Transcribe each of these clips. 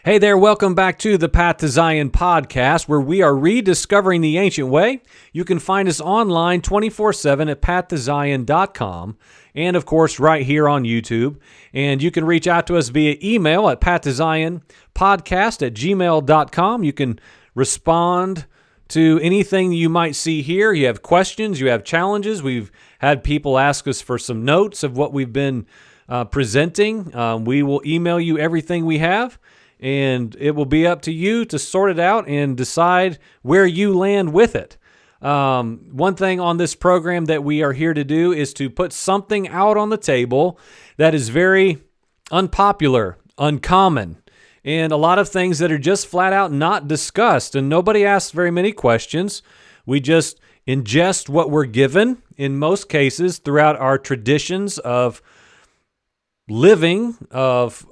Hey there, welcome back to the Path to Zion podcast, where we are rediscovering the ancient way. You can find us online 24/7 at pathtozion.com and, of course, right here on YouTube. And you can reach out to us via email at pathtozionpodcast@gmail.com. You can respond to anything you might see here. You have questions, you have challenges. We've had people ask us for some notes of what we've been presenting. We will email you everything we have. And it will be up to you to sort it out and decide where you land with it. One thing on this program that we are here to do is to put something out on the table that is very unpopular, uncommon, and a lot of things that are just flat out not discussed. And nobody asks very many questions. We just ingest what we're given, in most cases, throughout our traditions of living, of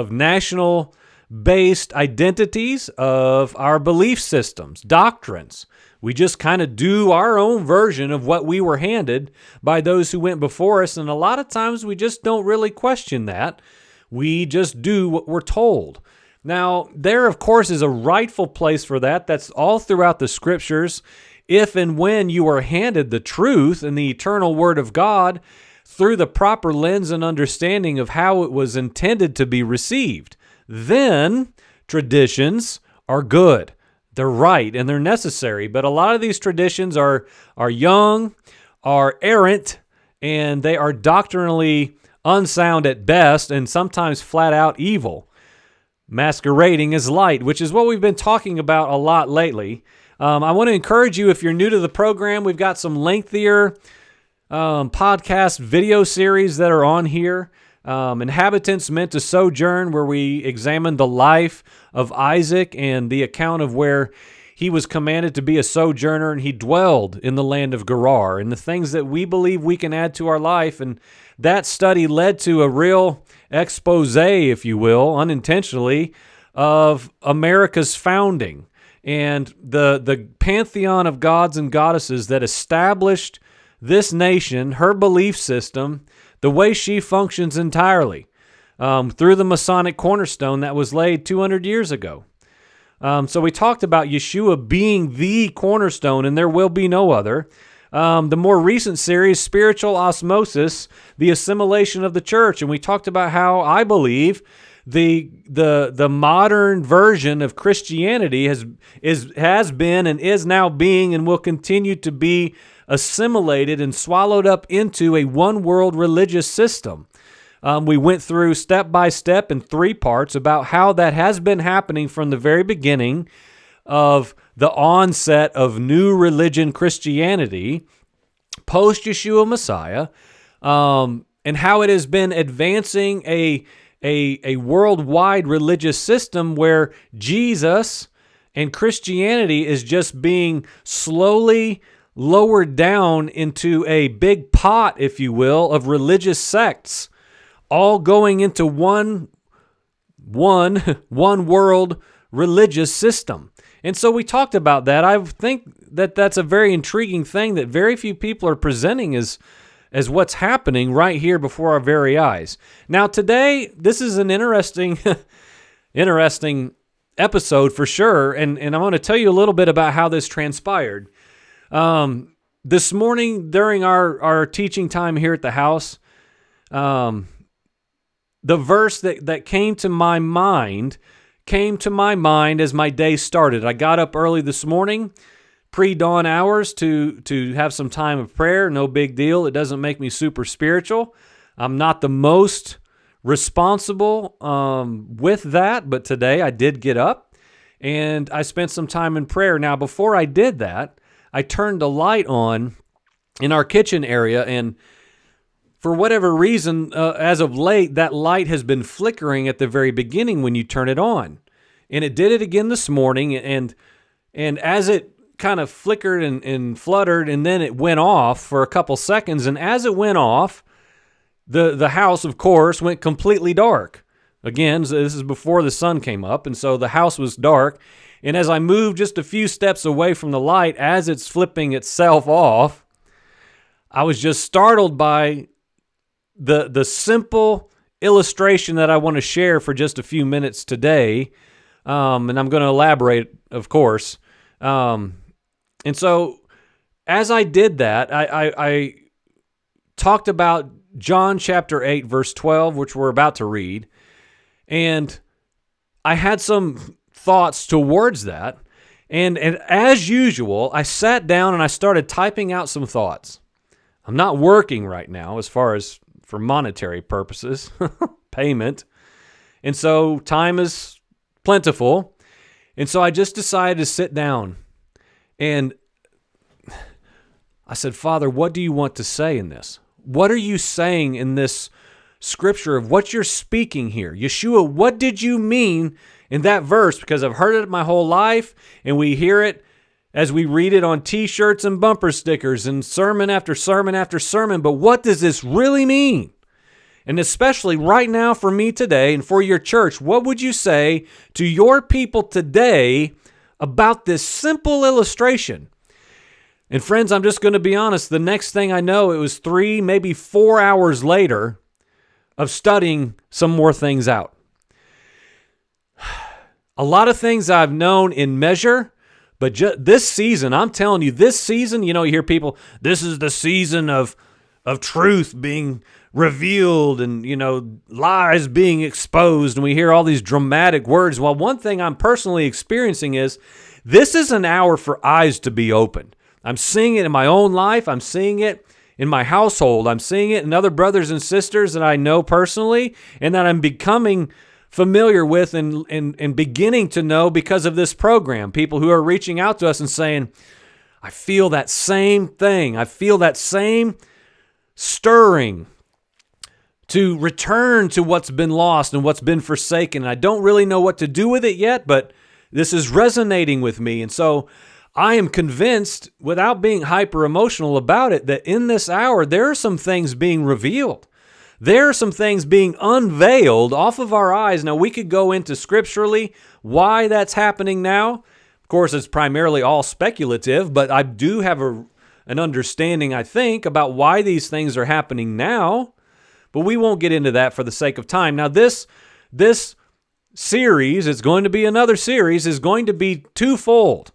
national-based identities, of our belief systems, doctrines. We just kind of do our own version of what we were handed by those who went before us, and a lot of times we just don't really question that. We just do what we're told. Now, there, of course, is a rightful place for that. That's all throughout the Scriptures. If and when you are handed the truth and the eternal Word of God, through the proper lens and understanding of how it was intended to be received, then traditions are good. They're right and they're necessary. But a lot of these traditions are young, are errant, and they are doctrinally unsound at best and sometimes flat out evil, masquerading as light, which is what we've been talking about a lot lately. I want to encourage you, if you're new to the program, we've got some lengthier podcast video series that are on here. Inhabitants Meant to Sojourn, where we examine the life of Isaac and the account of where he was commanded to be a sojourner and he dwelled in the land of Gerar, and the things that we believe we can add to our life. And that study led to a real expose, if you will, unintentionally, of America's founding and the pantheon of gods and goddesses that established this nation, her belief system, the way she functions entirely, through the Masonic cornerstone that was laid 200 years ago. So we talked about Yeshua being the cornerstone, and there will be no other. The more recent series, Spiritual Osmosis, the assimilation of the church, and we talked about how I believe the modern version of Christianity has been and is now being and will continue to be assimilated and swallowed up into a one-world religious system. We went through step by step in 3 parts about how that has been happening from the very beginning of the onset of new religion Christianity, post-Yeshua Messiah, and how it has been advancing a worldwide religious system where Jesus and Christianity is just being slowly lowered down into a big pot, if you will, of religious sects, all going into one world religious system. And so we talked about that. I think that that's a very intriguing thing that very few people are presenting as what's happening right here before our very eyes. Now today, this is an interesting episode for sure, and I'm going to tell you a little bit about how this transpired. This morning during our teaching time here at the house, the verse that came to my mind as my day started. I got up early this morning, pre-dawn hours, to have some time of prayer. No big deal. It doesn't make me super spiritual. I'm not the most responsible with that, but today I did get up and I spent some time in prayer. Now, before I did that, I turned the light on in our kitchen area, and for whatever reason, as of late, that light has been flickering at the very beginning when you turn it on. And it did it again this morning, and as it kind of flickered and fluttered, and then it went off for a couple seconds, and as it went off, the house, of course, went completely dark. Again, so this is before the sun came up, and so the house was dark. And as I moved just a few steps away from the light, as it's flipping itself off, I was just startled by the simple illustration that I want to share for just a few minutes today, and I'm going to elaborate, of course. And so as I did that, I talked about John chapter 8, verse 12, which we're about to read, and I had some thoughts towards that. And as usual, I sat down and I started typing out some thoughts. I'm not working right now as far as for monetary purposes, payment. And so time is plentiful. And so I just decided to sit down. And I said, Father, what do you want to say in this? What are you saying in this scripture of what you're speaking here? Yeshua, what did you mean in that verse? Because I've heard it my whole life, and we hear it as we read it on t-shirts and bumper stickers and sermon after sermon after sermon. But what does this really mean? And especially right now for me today and for your church, what would you say to your people today about this simple illustration? And friends, I'm just going to be honest. The next thing I know, it was 3, maybe 4 hours later of studying some more things out. A lot of things I've known in measure, but this season, I'm telling you, this season, you hear people, this is the season of truth being revealed and, lies being exposed, and we hear all these dramatic words. Well, one thing I'm personally experiencing is this is an hour for eyes to be opened. I'm seeing it in my own life. I'm seeing it in my household. I'm seeing it in other brothers and sisters that I know personally and that I'm becoming familiar with and beginning to know because of this program. People who are reaching out to us and saying, I feel that same thing. I feel that same stirring to return to what's been lost and what's been forsaken. And I don't really know what to do with it yet, but this is resonating with me. And so I am convinced, without being hyper emotional about it, that in this hour, there are some things being revealed. There are some things being unveiled off of our eyes. Now, we could go into scripturally why that's happening now. Of course, it's primarily all speculative, but I do have an understanding, I think, about why these things are happening now. But we won't get into that for the sake of time. Now, this series, it's going to be another series, is going to be twofold.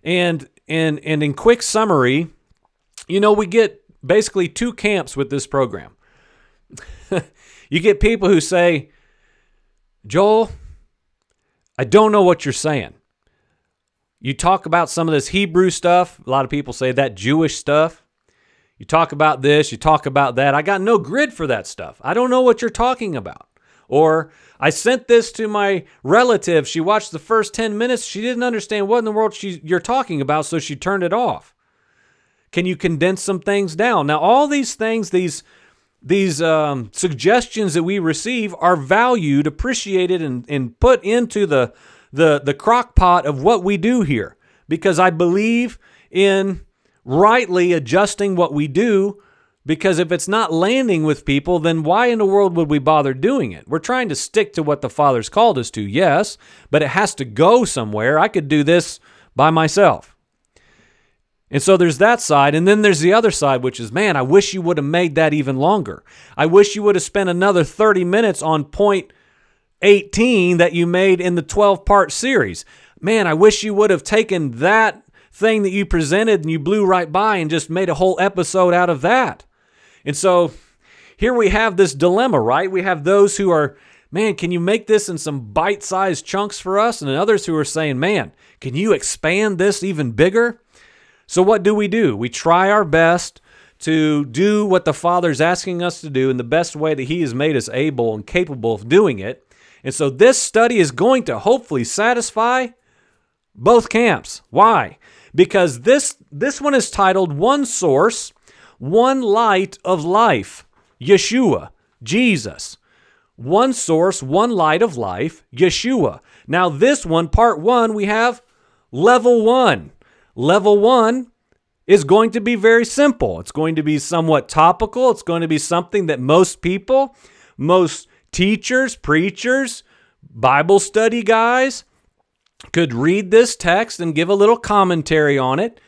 And in quick summary, we get basically two camps with this program. You get people who say, Joel, I don't know what you're saying. You talk about some of this Hebrew stuff. A lot of people say that Jewish stuff. You talk about this, you talk about that. I got no grid for that stuff. I don't know what you're talking about. Or I sent this to my relative. She watched the first 10 minutes. She didn't understand what in the world you're talking about, so she turned it off. Can you condense some things down? Now, all these things, these suggestions that we receive are valued, appreciated, and put into the crock pot of what we do here. Because I believe in rightly adjusting what we do, because if it's not landing with people, then why in the world would we bother doing it? We're trying to stick to what the Father's called us to, yes, but it has to go somewhere. I could do this by myself. And so there's that side, and then there's the other side, which is, man, I wish you would have made that even longer. I wish you would have spent another 30 minutes on point 18 that you made in the 12-part series. Man, I wish you would have taken that thing that you presented and you blew right by and just made a whole episode out of that. And so here we have this dilemma, right? We have those who are, man, can you make this in some bite-sized chunks for us? And others who are saying, man, can you expand this even bigger? So what do? We try our best to do what the Father's asking us to do in the best way that He has made us able and capable of doing it. And so this study is going to hopefully satisfy both camps. Why? Because this one is titled One Source, One Light of Life, Yeshua, Jesus. One Source, One Light of Life, Yeshua. Now this one, part 1, we have level 1. Level 1 is going to be very simple. It's going to be somewhat topical. It's going to be something that most people, most teachers, preachers, Bible study guys could read this text and give a little commentary on it,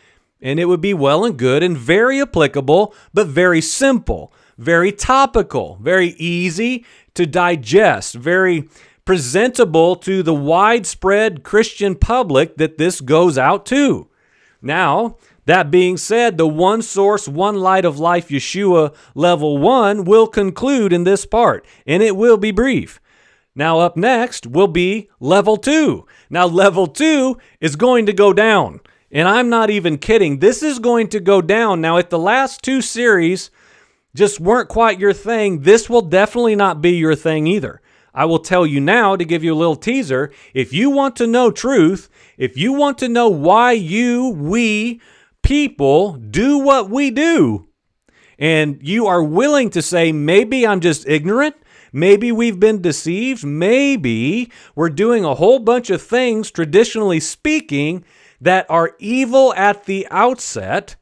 and it would be well and good and very applicable, but very simple, very topical, very easy to digest, very presentable to the widespread Christian public that this goes out to. Now, that being said, the one source, one light of life, Yeshua, level 1, will conclude in this part, and it will be brief. Now, up next will be level 2. Now, level 2 is going to go down, and I'm not even kidding. This is going to go down. Now, if the last 2 series just weren't quite your thing, this will definitely not be your thing either. I will tell you now, to give you a little teaser, if you want to know truth, if you want to know why we people do what we do, and you are willing to say, maybe I'm just ignorant, maybe we've been deceived, maybe we're doing a whole bunch of things, traditionally speaking, that are evil at the outset,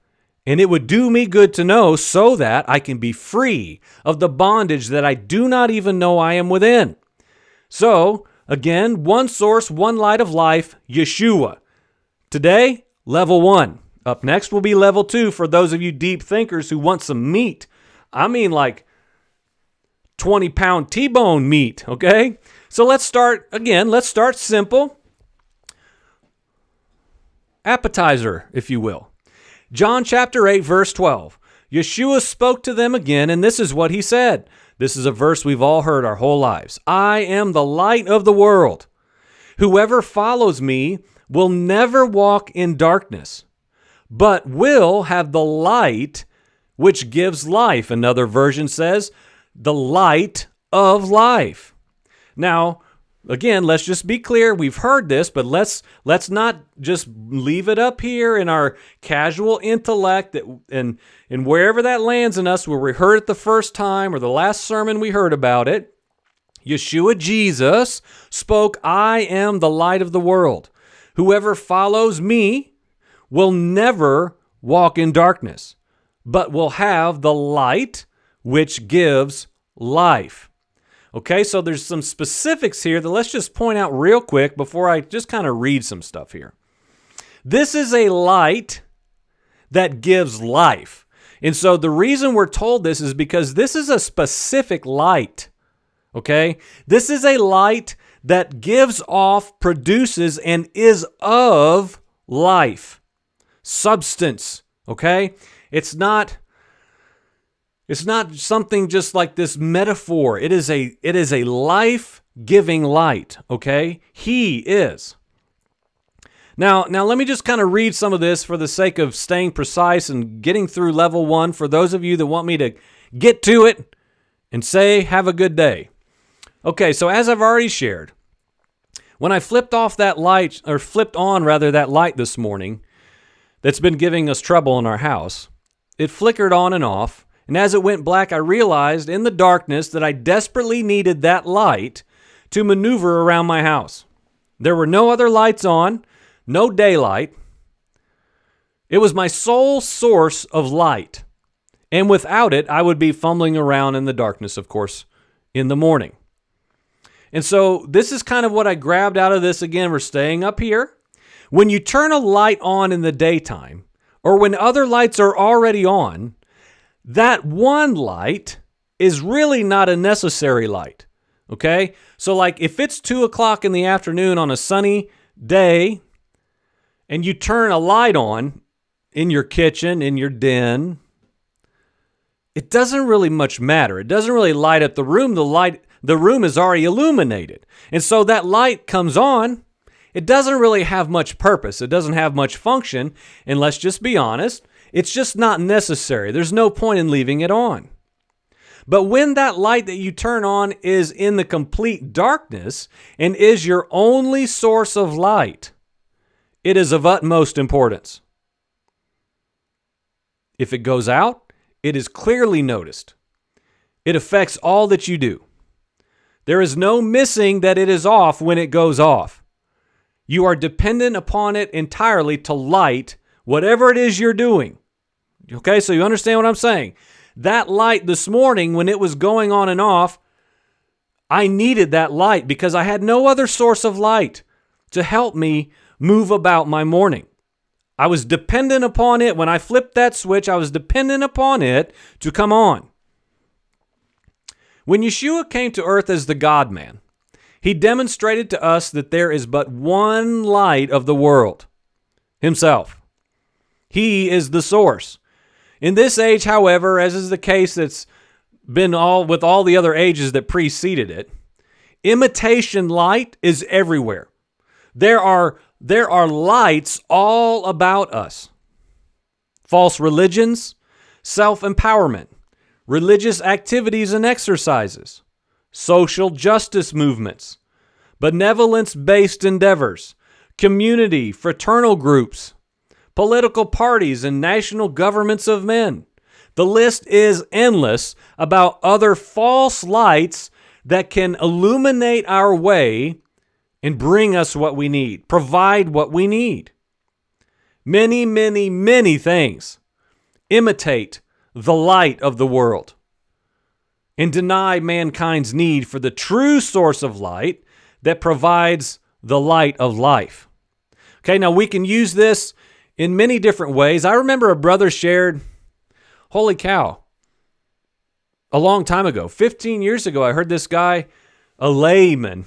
and it would do me good to know so that I can be free of the bondage that I do not even know I am within. So, again, one source, one light of life, Yeshua. Today, level 1. Up next will be level 2 for those of you deep thinkers who want some meat. I mean like 20-pound T-bone meat, okay? So let's start simple. Appetizer, if you will. John chapter 8, verse 12. Yeshua spoke to them again, and this is what he said. This is a verse we've all heard our whole lives. I am the light of the world. Whoever follows me will never walk in darkness, but will have the light which gives life. Another version says, the light of life. Now, again, let's just be clear. We've heard this, but let's not just leave it up here in our casual intellect and wherever that lands in us, where we heard it the first time or the last sermon we heard about it. Yeshua, Jesus, spoke, I am the light of the world. Whoever follows me will never walk in darkness, but will have the light which gives life. Okay, so there's some specifics here that let's just point out real quick before I just kind of read some stuff here. This is a light that gives life. And so the reason we're told this is because this is a specific light. Okay? This is a light that gives off, produces, and is of life. Substance. Okay? It's not something just like this metaphor. It is a life-giving light, okay? He is. Now let me just kind of read some of this for the sake of staying precise and getting through level 1 for those of you that want me to get to it and say, have a good day. Okay, so as I've already shared, when I flipped on that light this morning that's been giving us trouble in our house, it flickered on and off. And as it went black, I realized in the darkness that I desperately needed that light to maneuver around my house. There were no other lights on, no daylight. It was my sole source of light. And without it, I would be fumbling around in the darkness, of course, in the morning. And so this is kind of what I grabbed out of this. Again, we're staying up here. When you turn a light on in the daytime, or when other lights are already on, that one light is really not a necessary light, okay? So like if it's 2 o'clock in the afternoon on a sunny day and you turn a light on in your kitchen, in your den, it doesn't really much matter. It doesn't really light up the room. The room is already illuminated. And so that light comes on. It doesn't really have much purpose. It doesn't have much function. And let's just be honest, it's just not necessary. There's no point in leaving it on. But when that light that you turn on is in the complete darkness and is your only source of light, it is of utmost importance. If it goes out, it is clearly noticed. It affects all that you do. There is no missing that it is off when it goes off. You are dependent upon it entirely to light whatever it is you're doing. Okay, so you understand what I'm saying? That light this morning, when it was going on and off, I needed that light because I had no other source of light to help me move about my morning. I was dependent upon it. When I flipped that switch, I was dependent upon it to come on. When Yeshua came to earth as the God-man, he demonstrated to us that there is but one light of the world, himself. He is the source. In this age, however, as is the case that's been with all the other ages that preceded it, imitation light is everywhere. There are lights all about us. False religions, self-empowerment, religious activities and exercises, social justice movements, benevolence-based endeavors, community, fraternal groups, political parties, and national governments of men. The list is endless about other false lights that can illuminate our way and bring us what we need, provide what we need. Many, many, many things imitate the light of the world and deny mankind's need for the true source of light that provides the light of life. Okay, now we can use this in many different ways. I remember a brother shared, holy cow, a long time ago, 15 years ago, I heard this guy, a layman,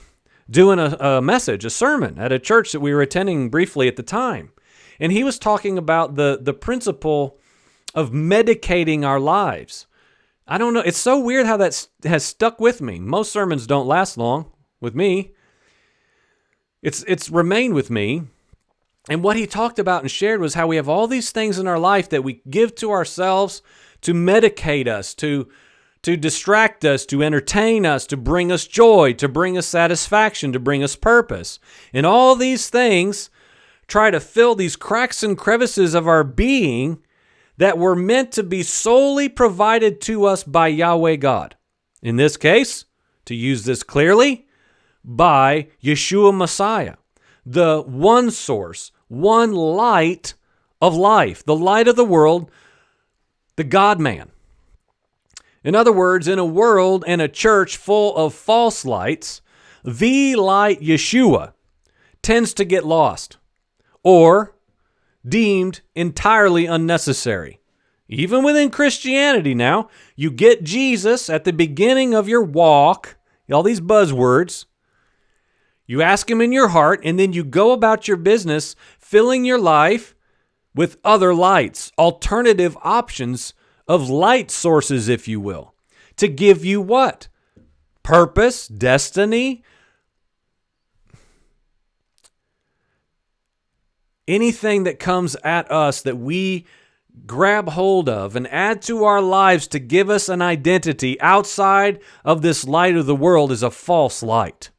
doing a message, a sermon at a church that we were attending briefly at the time. And he was talking about the principle of medicating our lives. I don't know. It's so weird how that has stuck with me. Most sermons don't last long with me. It's remained with me. And what he talked about and shared was how we have all these things in our life that we give to ourselves to medicate us, to distract us, to entertain us, to bring us joy, to bring us satisfaction, to bring us purpose. And all these things try to fill these cracks and crevices of our being that were meant to be solely provided to us by Yahweh God. In this case, to use this clearly, by Yeshua Messiah, the one source, one light of life, the light of the world, the God-man. In other words, in a world and a church full of false lights, the light Yeshua tends to get lost or deemed entirely unnecessary. Even within Christianity now, you get Jesus at the beginning of your walk, all these buzzwords. You ask him in your heart, and then you go about your business filling your life with other lights, alternative options of light sources, if you will, to give you what? Purpose, destiny, anything that comes at us that we grab hold of and add to our lives to give us an identity outside of this light of the world is a false light.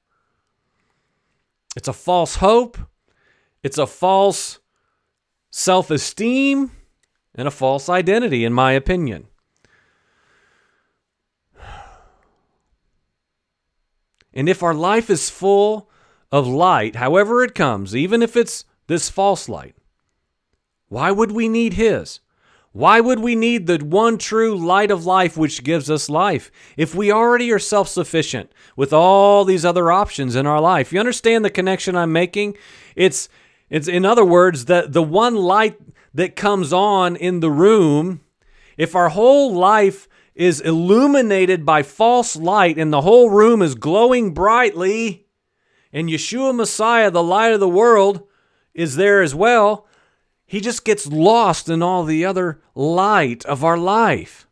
It's a false hope. It's a false self-esteem and a false identity, in my opinion. And if our life is full of light, however it comes, even if it's this false light, why would we need his? Why would we need the one true light of life which gives us life if we already are self-sufficient with all these other options in our life? You understand the connection I'm making? It's in other words, the one light that comes on in the room, if our whole life is illuminated by false light and the whole room is glowing brightly, and Yeshua Messiah, the light of the world, is there as well, he just gets lost in all the other light of our life.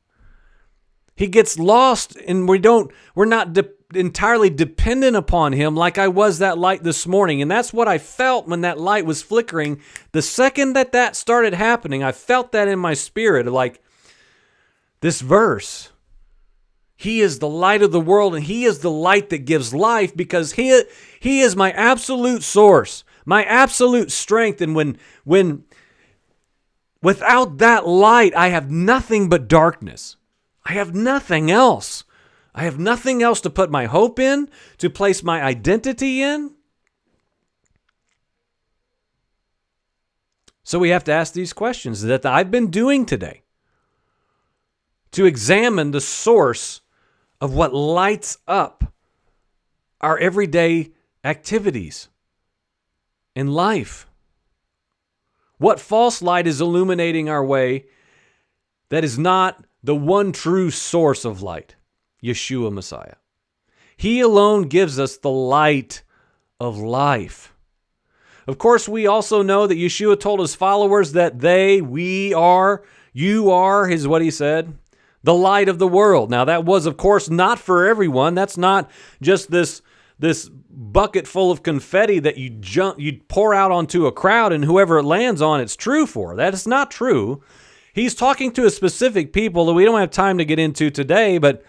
He gets lost and we're not entirely dependent upon him like I was that light this morning. And that's what I felt when that light was flickering. The second that started happening, I felt that in my spirit, like this verse. He is the light of the world, and he is the light that gives life because he is my absolute source, my absolute strength. And when without that light, I have nothing but darkness. I have nothing else. I have nothing else to put my hope in, to place my identity in. So we have to ask these questions that I've been doing today to examine the source of what lights up our everyday activities in life. What false light is illuminating our way that is not the one true source of light? Yeshua Messiah. He alone gives us the light of life. Of course, we also know that Yeshua told his followers that you are, is what he said, the light of the world. Now, that was, of course, not for everyone. That's not just this bucket full of confetti that you pour out onto a crowd and whoever it lands on, it's true for. That is not true. He's talking to a specific people that we don't have time to get into today, but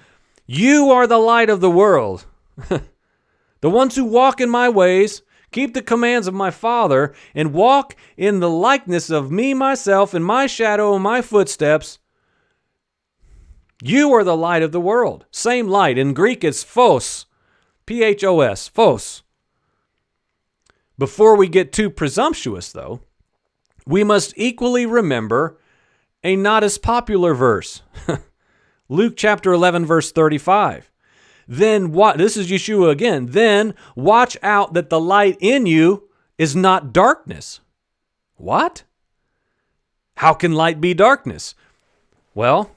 you are the light of the world. The ones who walk in my ways, keep the commands of my Father, and walk in the likeness of me, myself, and my shadow and my footsteps. You are the light of the world. Same light. In Greek, it's phos. P-H-O-S. Phos. Before we get too presumptuous, though, we must equally remember a not as popular verse. Luke chapter 11, verse 35. Then what? This is Yeshua again. Then watch out that the light in you is not darkness. What? How can light be darkness? Well,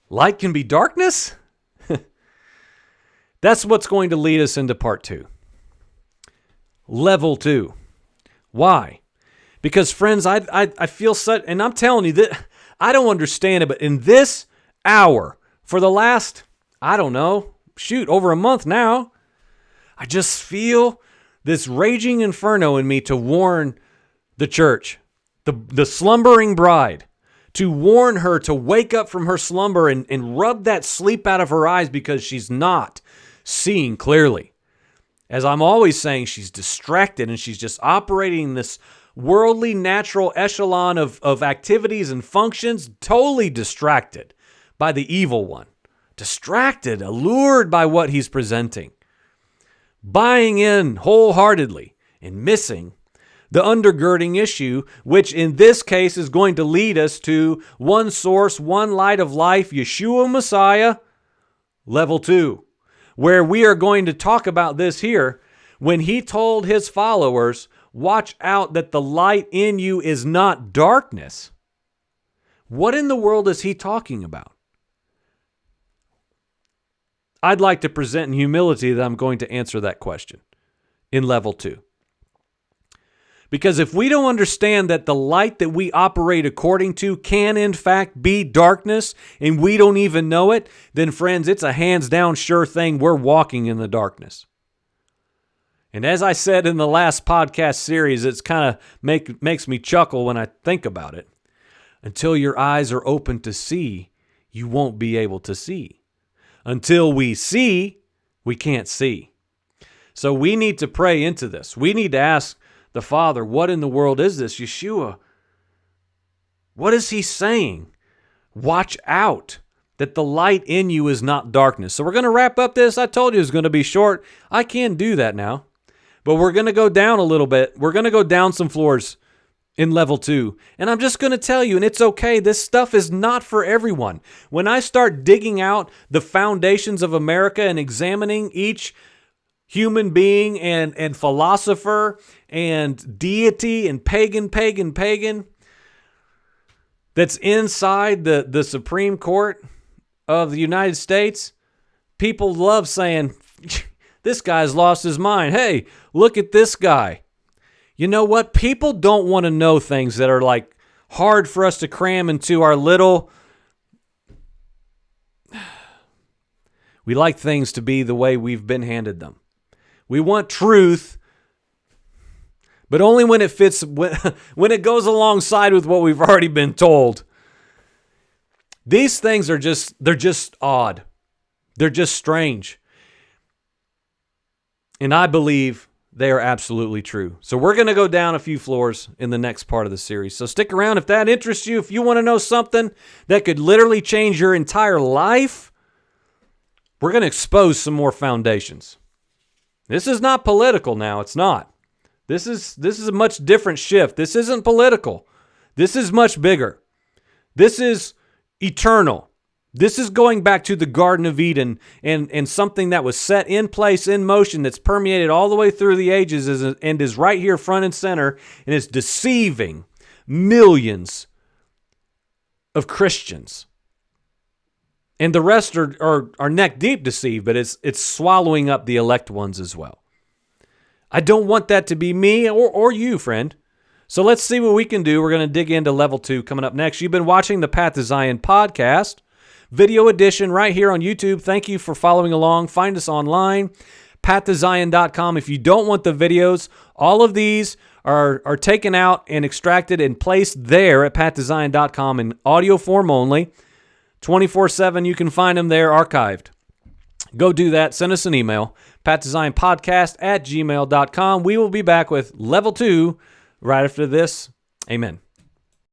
light can be darkness? That's what's going to lead us into part 2. Level 2. Why? Because friends, I feel such, and I'm telling you that I don't understand it, but in this hour, for the last, over a month now, I just feel this raging inferno in me to warn the church, the slumbering bride, to warn her to wake up from her slumber and rub that sleep out of her eyes because she's not seeing clearly. As I'm always saying, she's distracted and she's just operating this worldly, natural echelon of activities and functions, totally distracted by the evil one. Distracted, allured by what he's presenting. Buying in wholeheartedly and missing the undergirding issue, which in this case is going to lead us to one source, one light of life, Yeshua Messiah, level 2, where we are going to talk about this here when he told his followers, watch out that the light in you is not darkness. What in the world is he talking about? I'd like to present in humility that I'm going to answer that question in level 2. Because if we don't understand that the light that we operate according to can in fact be darkness and we don't even know it, then friends, it's a hands down sure thing we're walking in the darkness. And as I said in the last podcast series, it's kind of makes me chuckle when I think about it. Until your eyes are open to see, you won't be able to see. Until we see, we can't see. So we need to pray into this. We need to ask the Father, what in the world is this? Yeshua, what is he saying? Watch out that the light in you is not darkness. So we're going to wrap up this. I told you it was going to be short. I can't do that now. But we're going to go down a little bit. We're going to go down some floors in level 2. And I'm just going to tell you, and it's okay, this stuff is not for everyone. When I start digging out the foundations of America and examining each human being and philosopher and deity and pagan that's inside the Supreme Court of the United States, people love saying, this guy's lost his mind. Hey, look at this guy. You know what? People don't want to know things that are like hard for us to cram into our little... We like things to be the way we've been handed them. We want truth, but only when it fits, when it goes alongside with what we've already been told. These things are they're just odd. They're just strange. And I believe they are absolutely true. So we're going to go down a few floors in the next part of the series. So stick around if that interests you. If you want to know something that could literally change your entire life, we're going to expose some more foundations. This is not political now. It's not. This is a much different shift. This isn't political. This is much bigger. This is eternal. This is going back to the Garden of Eden and something that was set in place, in motion, that's permeated all the way through the ages and is right here front and center, and is deceiving millions of Christians And the rest are neck deep deceived, but it's swallowing up the elect ones as well. I don't want that to be me or you, friend. So let's see what we can do. We're going to dig into level 2 coming up next. You've been watching the Path to Zion podcast, video edition right here on YouTube. Thank you for following along. Find us online, pathtozion.com. If you don't want the videos, all of these are taken out and extracted and placed there at pathtozion.com in audio form only. 24/7, you can find them there archived. Go do that. Send us an email, pathtoZionPodcast@gmail.com. We will be back with level 2 right after this. Amen.